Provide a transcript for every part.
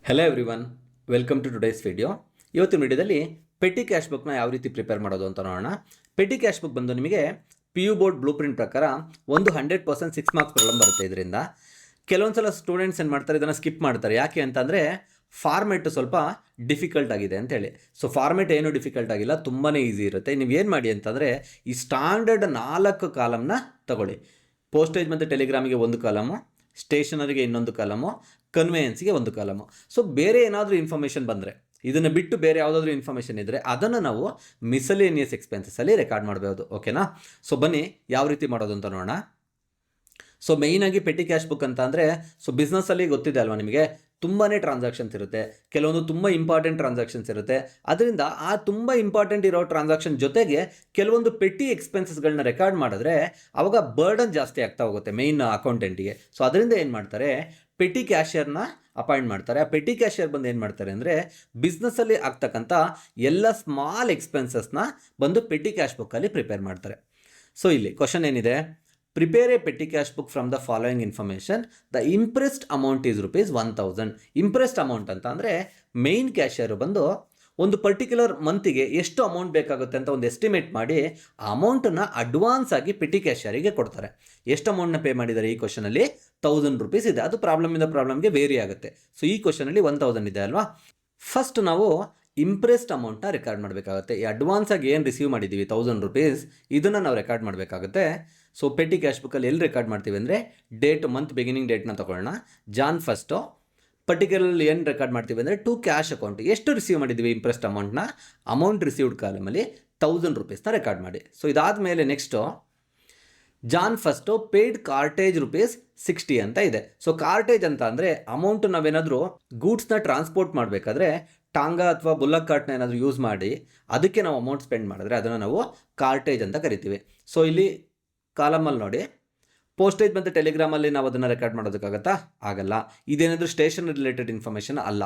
Hello everyone, welcome to today's video. ಇವತ್ತಿನ ವಿಡಿಯೋದಲ್ಲಿ petty cash ಬುಕ್ನ ಯಾವ ರೀತಿ ಪ್ರಿಪೇರ್ ಮಾಡೋದು ಅಂತ ನೋಡೋಣ. ಪೆಟಿ ಕ್ಯಾಶ್ ಬುಕ್ ಬಂದು ನಿಮಗೆ PU ಬೋರ್ಡ್ ಬ್ಲೂ ಪ್ರಿಂಟ್ ಪ್ರಕಾರ ಒಂದು 100% 6 ಮಾರ್ಕ್ಸ್ ಪ್ರಾಬ್ಲಮ್ ಬರುತ್ತೆ. ಇದರಿಂದ ಕೆಲವೊಂದು ಸಲ ಸ್ಟೂಡೆಂಟ್ಸ್ ಏನು ಮಾಡ್ತಾರೆ, ಇದನ್ನು ಸ್ಕಿಪ್ ಮಾಡ್ತಾರೆ. ಯಾಕೆ ಅಂತಂದರೆ ಫಾರ್ಮೆಟ್ ಸ್ವಲ್ಪ ಡಿಫಿಕಲ್ಟ್ ಆಗಿದೆ ಅಂತೇಳಿ. ಸೊ ಫಾರ್ಮೆಟ್ ಏನೂ ಡಿಫಿಕಲ್ಟ್ ಆಗಿಲ್ಲ, ತುಂಬಾ ಈಸಿ ಇರುತ್ತೆ. ನೀವು ಏನು ಮಾಡಿ ಅಂತಂದರೆ ಈ ಸ್ಟ್ಯಾಂಡರ್ಡ್ 4 ಕಾಲಮ್ನ ತಗೊಳ್ಳಿ. ಪೋಸ್ಟೇಜ್ ಮತ್ತು ಟೆಲಿಗ್ರಾಮಿಗೆ ಒಂದು ಕಾಲಮು, ಸ್ಟೇಷನರಿಗೆ ಇನ್ನೊಂದು ಕಾಲಮು, ಕನ್ವೇಯನ್ಸ್ಗೆ ಒಂದು ಕಾಲಮು. ಸೊ ಬೇರೆ ಏನಾದರೂ ಇನ್ಫಾರ್ಮೇಷನ್ ಬಂದರೆ, ಇದನ್ನು ಬಿಟ್ಟು ಬೇರೆ ಯಾವುದಾದ್ರೂ ಇನ್ಫಾರ್ಮೇಷನ್ ಇದ್ದರೆ ಅದನ್ನು ನಾವು ಮಿಸಲೇನಿಯಸ್ ಎಕ್ಸ್ಪೆನ್ಸಸ್ಸಲ್ಲಿ ರೆಕಾರ್ಡ್ ಮಾಡಬಹುದು. ಓಕೆನಾ? ಸೊ ಬನ್ನಿ ಯಾವ ರೀತಿ ಮಾಡೋದು ಅಂತ ನೋಡೋಣ. ಸೊ ಮೇಯ್ನಾಗಿ ಪೆಟಿ ಕ್ಯಾಶ್ ಬುಕ್ ಅಂತ ಅಂದರೆ, ಸೊ ಬಿಸ್ನೆಸ್ಸಲ್ಲಿ ಗೊತ್ತಿದೆ ಅಲ್ವಾ ನಿಮಗೆ, ತುಂಬಾ ಟ್ರಾನ್ಸಾಕ್ಷನ್ಸ್ ಇರುತ್ತೆ. ಕೆಲವೊಂದು ತುಂಬ ಇಂಪಾರ್ಟೆಂಟ್ ಟ್ರಾನ್ಸಾಕ್ಷನ್ಸ್ ಇರುತ್ತೆ. ಅದರಿಂದ ಆ ತುಂಬ ಇಂಪಾರ್ಟೆಂಟ್ ಇರೋ ಟ್ರಾನ್ಸಾಕ್ಷನ್ ಜೊತೆಗೆ ಕೆಲವೊಂದು ಪೆಟಿ ಎಕ್ಸ್ಪೆನ್ಸಸ್ಗಳನ್ನ ರೆಕಾರ್ಡ್ ಮಾಡಿದ್ರೆ ಆವಾಗ ಬರ್ಡನ್ ಜಾಸ್ತಿ ಆಗ್ತಾ ಹೋಗುತ್ತೆ ಮೇಯ್ನ್ ಅಕೌಂಟೆಂಟಿಗೆ. ಸೊ ಅದರಿಂದ ಏನು ಮಾಡ್ತಾರೆ, ಪೆಟಿ ಕ್ಯಾಶಿಯರ್ನ ಅಪಾಯಿಂಟ್ ಮಾಡ್ತಾರೆ. ಆ ಪೆಟಿ ಕ್ಯಾಶಿಯರ್ ಬಂದು ಏನು ಮಾಡ್ತಾರೆ ಅಂದರೆ, ಬಿಸ್ನೆಸ್ಸಲ್ಲಿ ಆಗ್ತಕ್ಕಂಥ ಎಲ್ಲ ಸ್ಮಾಲ್ ಎಕ್ಸ್ಪೆನ್ಸಸ್ನ ಬಂದು ಪೆಟಿ ಕ್ಯಾಶ್ ಬುಕ್ಕಲ್ಲಿ ಪ್ರಿಪೇರ್ ಮಾಡ್ತಾರೆ. ಸೊ ಇಲ್ಲಿ ಕ್ವಶನ್ ಏನಿದೆ, prepare A petty cash book from the following information. The impressed amount is ₹1000. Impressed amount ಅಂತ ಅಂದರೆ ಮೇಯ್ನ್ ಕ್ಯಾಶಿಯರು ಬಂದು ಒಂದು ಪರ್ಟಿಕ್ಯುಲರ್ ಮಂತಿಗೆ ಎಷ್ಟು ಅಮೌಂಟ್ ಬೇಕಾಗುತ್ತೆ ಅಂತ ಒಂದು ಎಸ್ಟಿಮೇಟ್ ಮಾಡಿ ಆ ಅಮೌಂಟನ್ನು ಅಡ್ವಾನ್ಸ್ ಆಗಿ ಪೆಟಿ ಕ್ಯಾಶಿಯರಿಗೆ ಕೊಡ್ತಾರೆ. ಎಷ್ಟು ಅಮೌಂಟ್ನ ಪೇ ಮಾಡಿದ್ದಾರೆ ಈ ಕ್ವಶನಲ್ಲಿ? ₹1000 ಇದೆ. ಅದು ಪ್ರಾಬ್ಲಮಿಂದ ಪ್ರಾಬ್ಲಮ್ಗೆ ವೇರಿ ಆಗುತ್ತೆ. ಸೊ ಈ ಕ್ವಶನಲ್ಲಿ 1000 ಇದೆ ಅಲ್ವಾ. ಫಸ್ಟ್ ನಾವು ಇಂಪ್ರೆಸ್ಡ್ ಅಮೌಂಟ್ನ ರೆಕಾರ್ಡ್ ಮಾಡಬೇಕಾಗುತ್ತೆ. ಈ ಅಡ್ವಾನ್ಸ್ ಆಗಿ ಏನು ರಿಸೀವ್ ಮಾಡಿದ್ದೀವಿ ₹1000, ಇದನ್ನು ನಾವು ರೆಕಾರ್ಡ್ ಮಾಡಬೇಕಾಗುತ್ತೆ. ಸೊ ಪೆಟಿ ಕ್ಯಾಶ್ ಬುಕ್ಕಲ್ಲಿ ಎಲ್ಲಿ ರೆಕಾರ್ಡ್ ಮಾಡ್ತೀವಿ ಅಂದರೆ, ಡೇಟ್, ಮಂತ್ ಬಿಗಿನಿಂಗ್ ಡೇಟ್ನ ತೊಗೊಳ್ಳೋಣ. ಜಾನ್ 1 ಪರ್ಟಿಕ್ಯುಲರ್ಲಿ ಏನು ರೆಕಾರ್ಡ್ ಮಾಡ್ತೀವಿ ಅಂದರೆ, ಟು ಕ್ಯಾಶ್ ಅಕೌಂಟ್ ಎಷ್ಟು ರಿಸೀವ್ ಮಾಡಿದ್ದೀವಿ ಇಂಪ್ರೆಸ್ಡ್ ಅಮೌಂಟ್ನ, ಅಮೌಂಟ್ ರಿಸೀವ್ಡ್ ಕಾಲಮಲ್ಲಿ ₹1000ನ ರೆಕಾರ್ಡ್ ಮಾಡಿ. ಸೊ ಇದಾದಮೇಲೆ ನೆಕ್ಸ್ಟು ಜಾನ್ 1 ಪೇಯ್ಡ್ ಕಾರ್ಟೇಜ್ ₹60 ಅಂತ ಇದೆ. ಸೊ ಕಾರ್ಟೇಜ್ ಅಂತ ಅಂದರೆ ಅಮೌಂಟು ನಾವೇನಾದರೂ ಗೂಡ್ಸ್ನ ಟ್ರಾನ್ಸ್ಪೋರ್ಟ್ ಮಾಡಬೇಕಾದ್ರೆ ಟಾಂಗಾ ಅಥವಾ ಬುಲ್ಲಕ್ ಕಾರ್ಟ್ನ ಏನಾದರೂ ಯೂಸ್ ಮಾಡಿ ಅದಕ್ಕೆ ನಾವು ಅಮೌಂಟ್ ಸ್ಪೆಂಡ್ ಮಾಡಿದ್ರೆ ಅದನ್ನು ನಾವು ಕಾರ್ಟೇಜ್ ಅಂತ ಕರಿತೀವಿ. ಸೊ ಇಲ್ಲಿ ಕಾಲಮಲ್ಲಿ ನೋಡಿ, ಪೋಸ್ಟೇಜ್ ಮತ್ತು ಟೆಲಿಗ್ರಾಮಲ್ಲಿ ನಾವು ಅದನ್ನು ರೆಕಾರ್ಡ್ ಮಾಡೋದಕ್ಕಾಗತ್ತಾ? ಆಗಲ್ಲ. ಇದೇನಾದರೂ ಸ್ಟೇಷನ್ ರಿಲೇಟೆಡ್ ಇನ್ಫಾರ್ಮೇಷನ್ ಅಲ್ಲ.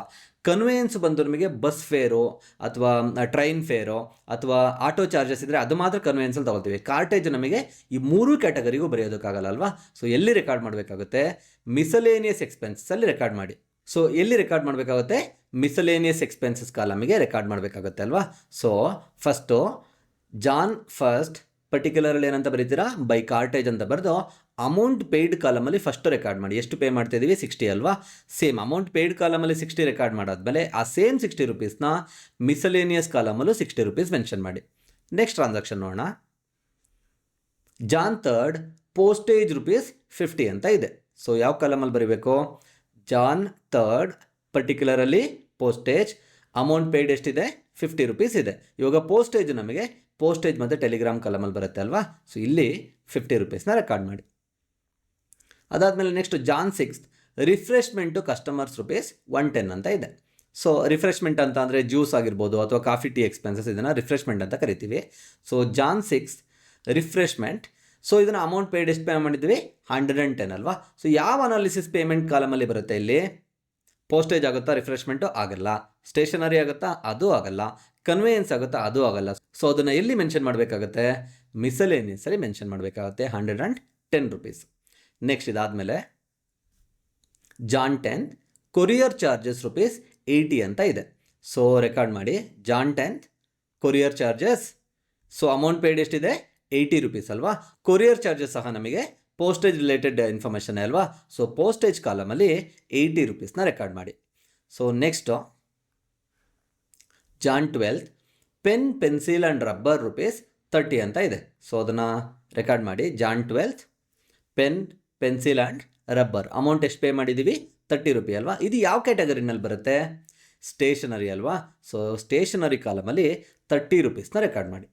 ಕನ್ವೇಯನ್ಸ್ ಬಂದು ನಮಗೆ ಬಸ್ ಫೇರು ಅಥವಾ ಟ್ರೈನ್ ಫೇರು ಅಥವಾ ಆಟೋ ಚಾರ್ಜಸ್ ಇದ್ದರೆ ಅದು ಮಾತ್ರ ಕನ್ವೇಯನ್ಸಲ್ಲಿ ತೊಗೊಳ್ತೀವಿ. ಕಾರ್ಟೇಜ್ ನಮಗೆ ಈ 3 ಕ್ಯಾಟಗರಿಗೂ ಬರೆಯೋದಕ್ಕಾಗಲ್ಲ ಅಲ್ವಾ. ಸೊ ಎಲ್ಲಿ ರೆಕಾರ್ಡ್ ಮಾಡಬೇಕಾಗುತ್ತೆ? ಮಿಸಲೇನಿಯಸ್ ಎಕ್ಸ್ಪೆನ್ಸಲ್ಲಿ ರೆಕಾರ್ಡ್ ಮಾಡಿ. ಸೊ ಎಲ್ಲಿ ರೆಕಾರ್ಡ್ ಮಾಡಬೇಕಾಗುತ್ತೆ? ಮಿಸಲೇನಿಯಸ್ ಎಕ್ಸ್ಪೆನ್ಸಸ್ ಕಾಲಮಿಗೆ ರೆಕಾರ್ಡ್ ಮಾಡಬೇಕಾಗುತ್ತೆ ಅಲ್ವಾ. ಸೊ ಫಸ್ಟು ಜಾನ್ 1 ಪರ್ಟಿಕ್ಯುಲರಲ್ಲಿ ಏನಂತ ಬರೀತೀರಾ? ಬೈ ಕಾರ್ಟೇಜ್ ಅಂತ ಬರೆದು ಅಮೌಂಟ್ ಪೇಯ್ಡ್ ಕಾಲಮಲ್ಲಿ ಫಸ್ಟು ರೆಕಾರ್ಡ್ ಮಾಡಿ. ಎಷ್ಟು ಪೇ ಮಾಡ್ತಾಯಿದ್ದೀವಿ? 60 ಅಲ್ವಾ. ಸೇಮ್ ಅಮೌಂಟ್ ಪೇಯ್ಡ್ ಕಾಲಮಲ್ಲಿ 60 ರೆಕಾರ್ಡ್ ಮಾಡಾದ್ಮೇಲೆ ಆ ಸೇಮ್ ₹60ನ ಮಿಸಲೇನಿಯಸ್ ಕಾಲಮಲ್ಲೂ ₹60 ಮೆನ್ಷನ್ ಮಾಡಿ. ನೆಕ್ಸ್ಟ್ ಟ್ರಾನ್ಸಾಕ್ಷನ್ ನೋಡೋಣ. ಜಾನ್ 3 ಪೋಸ್ಟೇಜ್ ₹50 ಅಂತ ಇದೆ. ಸೊ ಯಾವ ಕಾಲಮಲ್ಲಿ ಬರೀಬೇಕು? ಜಾನ್ 3 ಪರ್ಟಿಕ್ಯುಲರಲ್ಲಿ ಪೋಸ್ಟೇಜ್, ಅಮೌಂಟ್ ಪೇಯ್ಡ್ ಎಷ್ಟಿದೆ? ₹50 ಇದೆ. ಇವಾಗ ಪೋಸ್ಟೇಜ್ ನಮಗೆ ಪೋಸ್ಟೇಜ್ ಮತ್ತು ಟೆಲಿಗ್ರಾಮ್ ಕಾಲಮಲ್ಲಿ ಬರುತ್ತೆ ಅಲ್ವಾ. ಸೊ ಇಲ್ಲಿ ₹50ನ ರೆಕಾರ್ಡ್ ಮಾಡಿ. ಅದಾದಮೇಲೆ ನೆಕ್ಸ್ಟ್ ಜಾನ್ 6 ರಿಫ್ರೆಶ್ಮೆಂಟು ಕಸ್ಟಮರ್ಸ್ ₹110 ಅಂತ ಇದೆ. ಸೊ ರಿಫ್ರೆಶ್ಮೆಂಟ್ ಅಂತ ಅಂದರೆ ಜ್ಯೂಸ್ ಆಗಿರ್ಬೋದು ಅಥವಾ ಕಾಫಿ ಟೀ ಎಕ್ಸ್ಪೆನ್ಸಸ್, ಇದನ್ನು ರಿಫ್ರೆಶ್ಮೆಂಟ್ ಅಂತ ಕರಿತೀವಿ. So Jan 6 refreshment. ಸೊ ಇದನ್ನು ಅಮೌಂಟ್ ಪೇಯ್ಡ್ ಎಷ್ಟು ಪೇ ಮಾಡಿದ್ವಿ? 110 ಅಲ್ವಾ. ಸೊ ಯಾವ ಅನಾಲಿಸಿಸ್ ಪೇಮೆಂಟ್ ಕಾಲಮಲ್ಲಿ ಬರುತ್ತೆ ಇಲ್ಲಿ? ಪೋಸ್ಟೇಜ್ ಆಗುತ್ತಾ? ರಿಫ್ರೆಶ್ಮೆಂಟು ಆಗಲ್ಲ. ಸ್ಟೇಷನರಿ ಆಗುತ್ತಾ? ಅದು ಆಗಲ್ಲ. ಕನ್ವೇಯನ್ಸ್ ಆಗುತ್ತಾ? ಅದು ಆಗಲ್ಲ. ಸೊ ಅದನ್ನು ಎಲ್ಲಿ ಮೆನ್ಷನ್ ಮಾಡಬೇಕಾಗುತ್ತೆ? ಮಿಸಲೇನಿಯಸಲ್ಲಿ ಮೆನ್ಷನ್ ಮಾಡಬೇಕಾಗುತ್ತೆ, ₹110. ನೆಕ್ಸ್ಟ್ ಇದಾದಮೇಲೆ ಜಾನ್ 10 ಕೊರಿಯರ್ ಚಾರ್ಜಸ್ ₹80 ಅಂತ ಇದೆ. ಸೊ ರೆಕಾರ್ಡ್ ಮಾಡಿ. Jan 10 courier charges. So amount paid ಎಷ್ಟಿದೆ? ₹80 ಅಲ್ವಾ. ಕೊರಿಯರ್ ಚಾರ್ಜಸ್ ಸಹ ನಮಗೆ ಪೋಸ್ಟೇಜ್ ರಿಲೇಟೆಡ್ ಇನ್ಫಾರ್ಮೇಷನ್ ಅಲ್ವಾ. ಸೊ ಪೋಸ್ಟೇಜ್ ಕಾಲಮಲ್ಲಿ ₹80ನ ರೆಕಾರ್ಡ್ ಮಾಡಿ. So next Jan 12 pen, pencil and rubber ₹30 ಅಂತ ಇದೆ. ಸೊ ಅದನ್ನು ರೆಕಾರ್ಡ್ ಮಾಡಿ. Jan 12 pen, pencil and rubber amount ಎಷ್ಟು ಪೇ ಮಾಡಿದ್ದೀವಿ? ₹30 ಅಲ್ವಾ. ಇದು ಯಾವ ಕ್ಯಾಟಗರಿನಲ್ಲಿ ಬರುತ್ತೆ? ಸ್ಟೇಷನರಿ ಅಲ್ವಾ. ಸೊ ಸ್ಟೇಷನರಿ ಕಾಲಮಲ್ಲಿ ₹30ನ ರೆಕಾರ್ಡ್ ಮಾಡಿ.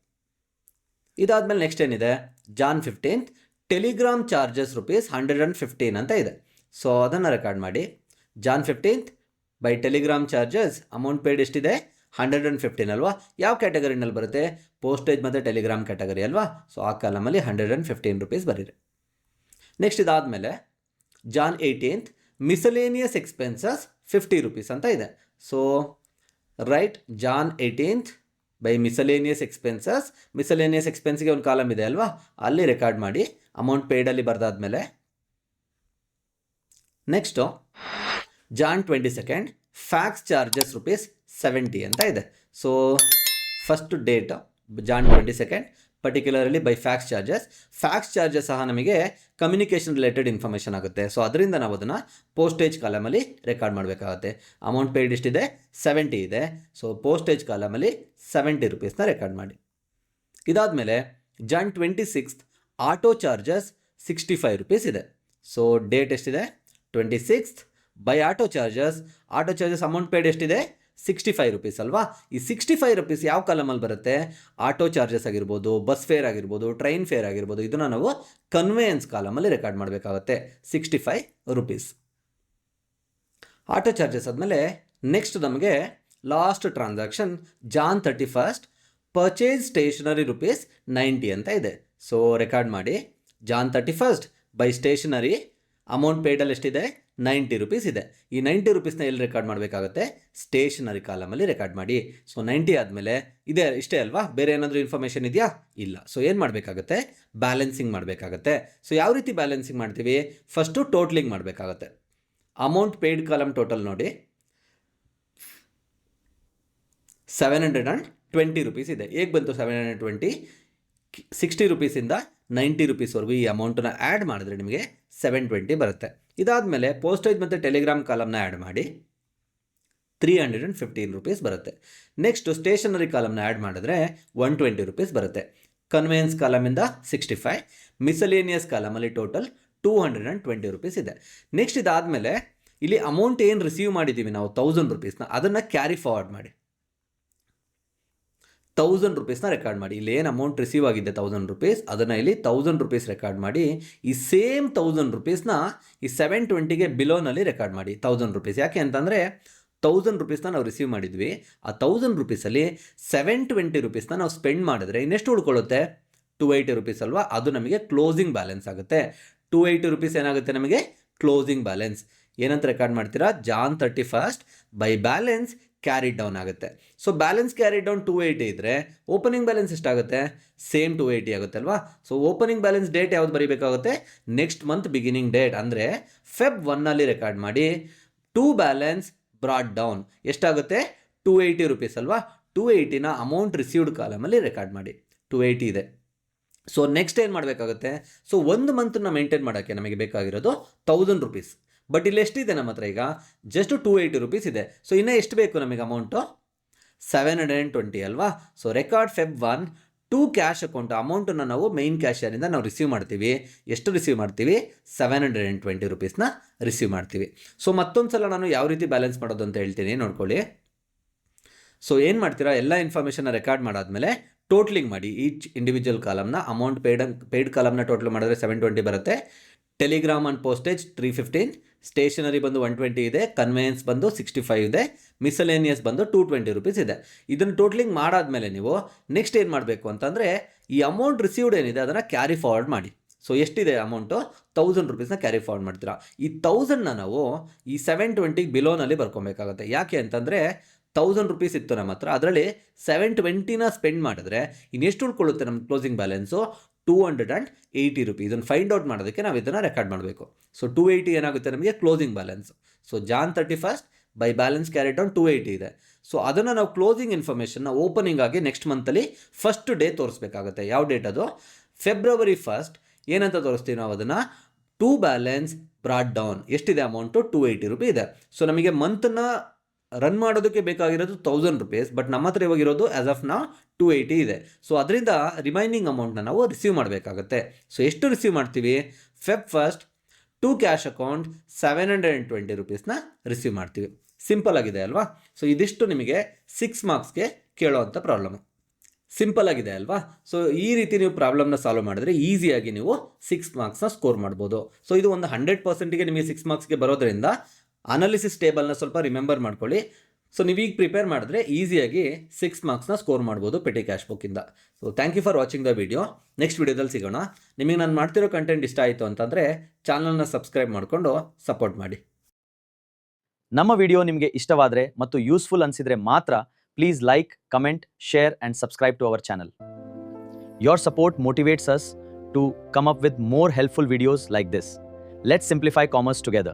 ಇದಾದಮೇಲೆ ನೆಕ್ಸ್ಟ್ ಏನಿದೆ? ಜಾನ್ 15 ಟೆಲಿಗ್ರಾಮ್ ಚಾರ್ಜಸ್ ₹115 ಅಂತ ಇದೆ. ಸೊ ಅದನ್ನು ರೆಕಾರ್ಡ್ ಮಾಡಿ. Jan 15 by telegram charges amount paid ಎಷ್ಟಿದೆ? 115 ಅಲ್ವಾ. ಯಾವ ಕ್ಯಾಟಗರಿನಲ್ಲಿ ಬರುತ್ತೆ? ಪೋಸ್ಟೇಜ್ ಮತ್ತು ಟೆಲಿಗ್ರಾಮ್ ಕ್ಯಾಟಗರಿ ಅಲ್ವಾ. ಸೊ ಆ ಕಾಲಮಲ್ಲಿ ₹115 ಬರೀರಿ. ನೆಕ್ಸ್ಟ್ ಇದಾದಮೇಲೆ ಜಾನ್ 18 ಮಿಸಲೇನಿಯಸ್ ಎಕ್ಸ್ಪೆನ್ಸಸ್ ₹50 ಅಂತ ಇದೆ. So write Jan 18 by miscellaneous expenses. Miscellaneous ಎಕ್ಸ್ಪೆನ್ಸ್ಗೆ ಒಂದು ಕಾಲಮ್ ಇದೆ ಅಲ್ವಾ, ಅಲ್ಲಿ ರೆಕಾರ್ಡ್ ಮಾಡಿ. ಅಮೌಂಟ್ ಪೇಯ್ಡಲ್ಲಿ ಬರೆದಾದ್ಮೇಲೆ ನೆಕ್ಸ್ಟು ಜಾನ್ 22 ಫ್ಯಾಕ್ಸ್ ಚಾರ್ಜಸ್ ₹70 ಅಂತ ಇದೆ. So first date Jan 22 particularly by fax charges ಸಹ ನಮಗೆ ಕಮ್ಯುನಿಕೇಷನ್ ರಿಲೇಟೆಡ್ ಇನ್ಫಾರ್ಮೇಷನ್ ಆಗುತ್ತೆ. ಸೊ ಅದರಿಂದ ನಾವು ಅದನ್ನು ಪೋಸ್ಟೇಜ್ ಕಾಲಮಲ್ಲಿ ರೆಕಾರ್ಡ್ ಮಾಡಬೇಕಾಗುತ್ತೆ. ಅಮೌಂಟ್ ಪೇಯ್ಡ್ ಎಷ್ಟಿದೆ 70 ಇದೆ. ಸೊ ಪೋಸ್ಟೇಜ್ ಕಾಲಮಲ್ಲಿ ₹70 ರೆಕಾರ್ಡ್ ಮಾಡಿ. ಇದಾದಮೇಲೆ ಜಾನ್ 26 ಆಟೋ ಚಾರ್ಜಸ್ ₹65 ಇದೆ. ಸೊ ಡೇಟ್ ಎಷ್ಟಿದೆ 26 by auto charges amount paid ಎಷ್ಟಿದೆ ₹65 ಅಲ್ವಾ. ಈ ₹65 ಯಾವ ಕಾಲಮಲ್ಲಿ ಬರುತ್ತೆ? ಆಟೋ ಚಾರ್ಜಸ್ ಆಗಿರ್ಬೋದು, ಬಸ್ ಫೇರ್ ಆಗಿರ್ಬೋದು, ಟ್ರೈನ್ ಫೇರ್ ಆಗಿರ್ಬೋದು, ಇದನ್ನು ನಾವು ಕನ್ವೇಯನ್ಸ್ ಕಾಲಮಲ್ಲಿ ರೆಕಾರ್ಡ್ ಮಾಡಬೇಕಾಗುತ್ತೆ. ₹65. ಆಟೋ ಚಾರ್ಜಸ್ ಆದಮೇಲೆ ನೆಕ್ಸ್ಟ್ ನಮಗೆ last transaction Jan 31 purchase stationery ₹90 ಅಂತ ಇದೆ. ಸೊ ರೆಕಾರ್ಡ್ ಮಾಡಿ. ಜಾನ್ 31 ಬೈ ಸ್ಟೇಷನರಿ ಅಮೌಂಟ್ ಪೇಯ್ಡಲ್ಲಿ ಎಷ್ಟಿದೆ ₹90 ಇದೆ. ಈ ₹90 ಎಲ್ಲಿ ರೆಕಾರ್ಡ್ ಮಾಡಬೇಕಾಗುತ್ತೆ? ಸ್ಟೇಷನರಿ ಕಾಲಮಲ್ಲಿ ರೆಕಾರ್ಡ್ ಮಾಡಿ. ಸೊ 90 ಆದಮೇಲೆ ಇಷ್ಟೇ ಅಲ್ವಾ? ಬೇರೆ ಏನಾದರೂ ಇನ್ಫಾರ್ಮೇಷನ್ ಇದೆಯಾ? ಇಲ್ಲ. ಸೊ ಏನು ಮಾಡಬೇಕಾಗುತ್ತೆ? ಬ್ಯಾಲೆನ್ಸಿಂಗ್ ಮಾಡಬೇಕಾಗುತ್ತೆ. ಸೊ ಯಾವ ರೀತಿ ಬ್ಯಾಲೆನ್ಸಿಂಗ್ ಮಾಡ್ತೀವಿ? ಫಸ್ಟು ಟೋಟ್ಲಿಂಗ್ ಮಾಡಬೇಕಾಗುತ್ತೆ. ಅಮೌಂಟ್ ಪೇಯ್ಡ್ ಕಾಲಮ್ ಟೋಟಲ್ ನೋಡಿ ₹720 ಇದೆ. ಹೇಗೆ ಬಂತು 720? ₹60 ₹90 ಈ ಅಮೌಂಟನ್ನು ಆ್ಯಡ್ ಮಾಡಿದ್ರೆ ನಿಮಗೆ 720 ಬರುತ್ತೆ. ಇದಾದಮೇಲೆ ಪೋಸ್ಟೇಜ್ ಮತ್ತು ಟೆಲಿಗ್ರಾಮ್ ಕಾಲಮ್ನ ಆ್ಯಡ್ ಮಾಡಿ ₹315 ಬರುತ್ತೆ. ನೆಕ್ಸ್ಟು ಸ್ಟೇಷನರಿ ಕಾಲಮ್ನ ಆ್ಯಡ್ ಮಾಡಿದ್ರೆ ₹120 ಬರುತ್ತೆ. ಕನ್ವೇಯನ್ಸ್ ಕಾಲಮಿಂದ 65, ಮಿಸಲೇನಿಯಸ್ ಕಾಲಮಲ್ಲಿ ಟೋಟಲ್ ₹220 ಇದೆ. ನೆಕ್ಸ್ಟ್ ಇದಾದಮೇಲೆ ಇಲ್ಲಿ ಅಮೌಂಟ್ ಏನು ರಿಸೀವ್ ಮಾಡಿದ್ದೀವಿ ನಾವು ₹1000 ಅದನ್ನು ಕ್ಯಾರಿ ಫಾರ್ವರ್ಡ್ ಮಾಡಿ. ₹1000 ರೆಕಾರ್ಡ್ ಮಾಡಿ. ಇಲ್ಲಿ ಏನು ಅಮೌಂಟ್ ರಿಸೀವ್ ಆಗಿದೆ ₹1000 ಅದನ್ನು ಇಲ್ಲಿ ₹1000 ರೆಕಾರ್ಡ್ ಮಾಡಿ. ಈ ಸೇಮ್ ₹1000 ಈ 720ಗೆ ಬಿಲೋನಲ್ಲಿ ರೆಕಾರ್ಡ್ ಮಾಡಿ. ₹1000 ಯಾಕೆ ಅಂತಂದರೆ ₹1000 ನಾವು ರಿಸೀವ್ ಮಾಡಿದ್ವಿ. ಆ ₹1000 720 ನಾವು ಸ್ಪೆಂಡ್ ಮಾಡಿದ್ರೆ ಇನ್ನೆಷ್ಟು ಉಳ್ಕೊಳ್ಳುತ್ತೆ? ₹280 ಅಲ್ವಾ. ಅದು ನಮಗೆ ಕ್ಲೋಸಿಂಗ್ ಬ್ಯಾಲೆನ್ಸ್ ಆಗುತ್ತೆ. ₹280 ಏನಾಗುತ್ತೆ ನಮಗೆ ಕ್ಲೋಸಿಂಗ್ ಬ್ಯಾಲೆನ್ಸ್. ಏನಂತ ರೆಕಾರ್ಡ್ ಮಾಡ್ತೀರಾ? Jan 31 by balance carried down ಆಗುತ್ತೆ. ಸೊ ಬ್ಯಾಲೆನ್ಸ್ ಕ್ಯಾರಿಡ್ ಡೌನ್ 280 ಇದ್ದರೆ ಓಪನಿಂಗ್ ಬ್ಯಾಲೆನ್ಸ್ ಎಷ್ಟಾಗುತ್ತೆ? ಸೇಮ್ 280 ಆಗುತ್ತೆ ಅಲ್ವಾ. ಸೊ ಓಪನಿಂಗ್ ಬ್ಯಾಲೆನ್ಸ್ ಡೇಟ್ ಯಾವ್ದು ಬರೀಬೇಕಾಗುತ್ತೆ? ನೆಕ್ಸ್ಟ್ ಮಂತ್ ಬಿಗಿನಿಂಗ್ ಡೇಟ್ ಅಂದರೆ Feb 1 ರೆಕಾರ್ಡ್ ಮಾಡಿ. ಟು ಬ್ಯಾಲೆನ್ಸ್ ಬ್ರಾಡ್ ಡೌನ್ ಎಷ್ಟಾಗುತ್ತೆ? ₹280 ಅಲ್ವಾ. 280ನ ಅಮೌಂಟ್ ರಿಸೀವ್ಡ್ ಕಾಲಮಲ್ಲಿ ರೆಕಾರ್ಡ್ ಮಾಡಿ. 280 ಇದೆ. ಸೊ ನೆಕ್ಸ್ಟ್ ಏನು ಮಾಡಬೇಕಾಗುತ್ತೆ? ಸೊ ಒಂದು ಮಂತನ್ನ ಮೇಂಟೈನ್ ಮಾಡೋಕ್ಕೆ ನಮಗೆ ಬೇಕಾಗಿರೋದು ₹1000. ಬಟ್ ಇಲ್ಲಿ ಎಷ್ಟಿದೆ ನಮ್ಮ ಹತ್ರ? ಈಗ ಜಸ್ಟ್ ₹280 ಇದೆ. ಸೊ ಇನ್ನೂ ಎಷ್ಟು ಬೇಕು ನಮಗೆ ಅಮೌಂಟು? 720 ಅಲ್ವಾ. So record Feb 1 to cash account ಅಮೌಂಟನ್ನು ನಾವು ಮೈನ್ ಕ್ಯಾಶಿಯರಿಂದ ನಾವು ರಿಸೀವ್ ಮಾಡ್ತೀವಿ. ಎಷ್ಟು ರಿಸೀವ್ ಮಾಡ್ತೀವಿ? ₹720 ರಿಸೀವ್ ಮಾಡ್ತೀವಿ. ಸೊ ಮತ್ತೊಂದು ಸಲ ನಾನು ಯಾವ ರೀತಿ ಬ್ಯಾಲೆನ್ಸ್ ಮಾಡೋದು ಅಂತ ಹೇಳ್ತೀನಿ ನೋಡ್ಕೊಳ್ಳಿ. ಸೊ ಏನು ಮಾಡ್ತೀರಾ? ಎಲ್ಲ ಇನ್ಫಾರ್ಮೇಷನ್ನ ರೆಕಾರ್ಡ್ ಮಾಡಾದಮೇಲೆ ಟೋಟ್ಲಿಂಗ್ ಮಾಡಿ. ಈಚ್ ಇಂಡಿವಿಜುವಲ್ ಕಾಲಮ್ನ ಅಮೌಂಟ್ ಪೇಯ್ಡ್ ಕಾಲಮ್ನ ಟೋಟಲ್ ಮಾಡಿದ್ರೆ 720 ಬರುತ್ತೆ. ಟೆಲಿಗ್ರಾಮ್ ಆ್ಯಂಡ್ ಪೋಸ್ಟೇಜ್ 315, ಸ್ಟೇಷನರಿ ಬಂದು 120 ಇದೆ, ಕನ್ವೇಯನ್ಸ್ ಬಂದು 65 ಇದೆ, ಮಿಸಲೇನಿಯಸ್ ಬಂದು ₹220 ಇದೆ. ಇದನ್ನು ಟೋಟ್ಲಿಂಗ್ ಮಾಡಾದಮೇಲೆ ನೀವು ನೆಕ್ಸ್ಟ್ ಏನು ಮಾಡಬೇಕು ಅಂತಂದರೆ ಈ ಅಮೌಂಟ್ ರಿಸೀವ್ಡ್ ಏನಿದೆ ಅದನ್ನು ಕ್ಯಾರಿ ಫಾರ್ವರ್ಡ್ ಮಾಡಿ. ಸೊ ಎಷ್ಟಿದೆ ಅಮೌಂಟು? ₹1000 ಕ್ಯಾರಿ ಫಾರ್ವರ್ಡ್ ಮಾಡ್ತೀರಾ. ಈ 1000ನ ನಾವು ಈ 720 ಬಿಲೋನಲ್ಲಿ ಬರ್ಕೊಬೇಕಾಗುತ್ತೆ. ಯಾಕೆ ಅಂತಂದರೆ ₹1000 ಇತ್ತು ನಮ್ಮ ಹತ್ರ, ಅದರಲ್ಲಿ 720ನ ಸ್ಪೆಂಡ್ ಮಾಡಿದ್ರೆ ಇನ್ನೆಷ್ಟು ಉಳ್ಕೊಳ್ಳುತ್ತೆ ನಮ್ಮ ಕ್ಲೋಸಿಂಗ್ ಬ್ಯಾಲೆನ್ಸು? ₹280. ಇದನ್ನು ಫೈಂಡ್ ಔಟ್ ಮಾಡೋದಕ್ಕೆ ನಾವು ಇದನ್ನು ರೆಕಾರ್ಡ್ ಮಾಡಬೇಕು. ಸೊ 280 ಏನಾಗುತ್ತೆ ನಮಗೆ closing balance. So Jan 31 by balance carried down 280 ಇದೆ. ಸೊ ಅದನ್ನು ನಾವು ಕ್ಲೋಸಿಂಗ್ ಇನ್ಫಾರ್ಮೇಷನ್ನ ಓಪನಿಂಗ್ ಆಗಿ ನೆಕ್ಸ್ಟ್ ಮಂತಲ್ಲಿ ಫಸ್ಟ್ ಡೇ ತೋರಿಸ್ಬೇಕಾಗುತ್ತೆ. ಯಾವ ಡೇಟ್ ಅದು? February 1 ಏನಂತ ತೋರಿಸ್ತೀವಿ ನಾವು ಅದನ್ನು? ಟು ಬ್ಯಾಲೆನ್ಸ್ ಬ್ರಾಡ್ ಡೌನ್ ಎಷ್ಟಿದೆ ಅಮೌಂಟು? ₹280 ಇದೆ. ಸೊ ನಮಗೆ ಮಂತನ್ನು ರನ್ ಮಾಡೋದಕ್ಕೆ ಬೇಕಾಗಿರೋದು ₹1000, ಬಟ್ ನಮ್ಮ ಹತ್ರ ಇವಾಗಿರೋದು ಆ್ಯಸ್ ಆಫ್ ನಾವು 280 ಇದೆ. ಸೊ ಅದರಿಂದ ರಿಮೈನಿಂಗ್ ಅಮೌಂಟ್ನ ನಾವು ರಿಸೀವ್ ಮಾಡಬೇಕಾಗತ್ತೆ. ಸೊ ಎಷ್ಟು ರಿಸೀವ್ ಮಾಡ್ತೀವಿ? Feb 1 to cash account ₹720 receive ಮಾಡ್ತೀವಿ. ಸಿಂಪಲ್ ಆಗಿದೆ ಅಲ್ವಾ? ಸೊ ಇದಿಷ್ಟು ನಿಮಗೆ 6 ಮಾರ್ಕ್ಸ್ಗೆ ಕೇಳೋವಂಥ ಪ್ರಾಬ್ಲಮು. ಸಿಂಪಲ್ ಆಗಿದೆ ಅಲ್ವಾ? ಸೊ ಈ ರೀತಿ ನೀವು ಪ್ರಾಬ್ಲಮ್ನ ಸಾಲ್ವ್ ಮಾಡಿದ್ರೆ ಈಸಿಯಾಗಿ ನೀವು 6 ಮಾರ್ಕ್ಸ್ನ ಸ್ಕೋರ್ ಮಾಡ್ಬೋದು. ಸೊ ಇದು ಒಂದು 100%ಗೆ ನಿಮಗೆ 6 ಮಾರ್ಕ್ಸ್ಗೆ ಬರೋದ್ರಿಂದ ಅನಾಲಿಸಿಸ್ ಟೇಬಲ್ನ ಸ್ವಲ್ಪ ರಿಮೆಂಬರ್ ಮಾಡ್ಕೊಳ್ಳಿ. ಸೊ ನೀವೀಗ ಪ್ರಿಪೇರ್ ಮಾಡಿದ್ರೆ ಈಸಿಯಾಗಿ 6 ಮಾರ್ಕ್ಸ್ನ ಸ್ಕೋರ್ ಮಾಡ್ಬೋದು ಪೆಟಿ ಕ್ಯಾಶ್ ಬುಕ್ಕಿಂದ. So thank you for watching the video. Next ವಿಡಿಯೋದಲ್ಲಿ ಸಿಗೋಣ. ನಿಮಗೆ ನಾನು ಮಾಡ್ತಿರೋ ಕಂಟೆಂಟ್ ಇಷ್ಟ ಆಯಿತು ಅಂತಂದರೆ ಚಾನಲ್ನ ಸಬ್ಸ್ಕ್ರೈಬ್ ಮಾಡಿಕೊಂಡು ಸಪೋರ್ಟ್ ಮಾಡಿ. ನಮ್ಮ ವಿಡಿಯೋ ನಿಮಗೆ ಇಷ್ಟವಾದರೆ ಮತ್ತು ಯೂಸ್ಫುಲ್ ಅನಿಸಿದರೆ ಮಾತ್ರ please like, comment, share and subscribe to our channel. Your support motivates us to come up with more helpful videos like this. Let's simplify commerce together.